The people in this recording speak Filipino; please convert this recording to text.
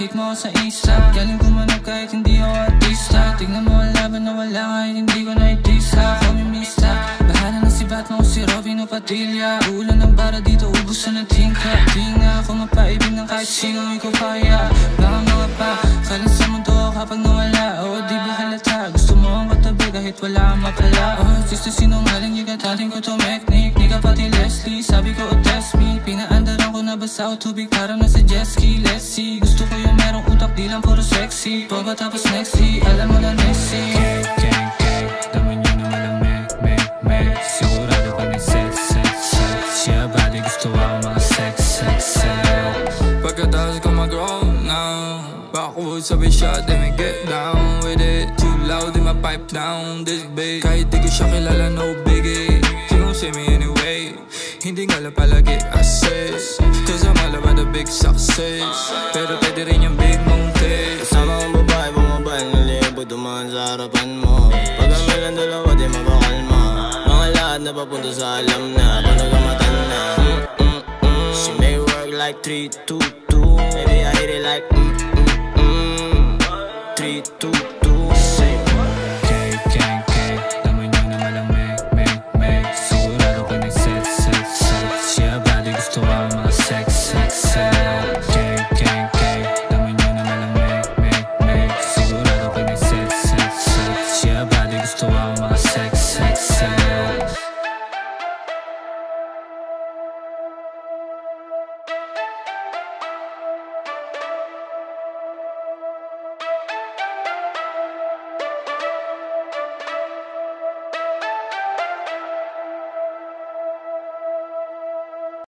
pic mo sa Insta. Galing kumanap kahit hindi ako artista. Tignan mo ang laban na wala kahit hindi ko na-itisa. Call me Mista, bahala na si Batman o si Robin o Padilla. Ulan ng bara dito, ubus na ng tingka. Di nga ako mapaibig ng kahit sino ikaw kaya. Baka mga pa, kalan sa mundo kapag nawala. O di ba halata, gusto mo ang katabi kahit wala kang mapala. O gusto sinungaling, igatatin ko to mechanic. Di ka pati Leslie, sabi ko o test me. Pinaandaran ko na basa o tubig parang nasa jet ski. Let's see, gusto ko yung merong utak di lang puro sexy. Boba tapos nexy, alam mo na Messi. Gang, damo nyo na walang me sigurado ka may sex yeah, body gusto ako mga sex Pagkatapos ko mag-roll now, backward sabay shot, then we get down with it. Too loud in my pipe down, this big. Kahit di ko siya kilala, no biggie. She gon' see me anyway, hindi nga lang palagi assess. Cause I'm all about the big success, pero pwede rin yung big mountain. Kasama kong babae, bumabay ng libo, dumaan sa harapan mo. Pag kami lang dalawa, di mapakalma. Mga lahat na papunta sa alam na, pag nagamatan na. She may work like 3-2-2. Baby, I hit it like 3-2-2.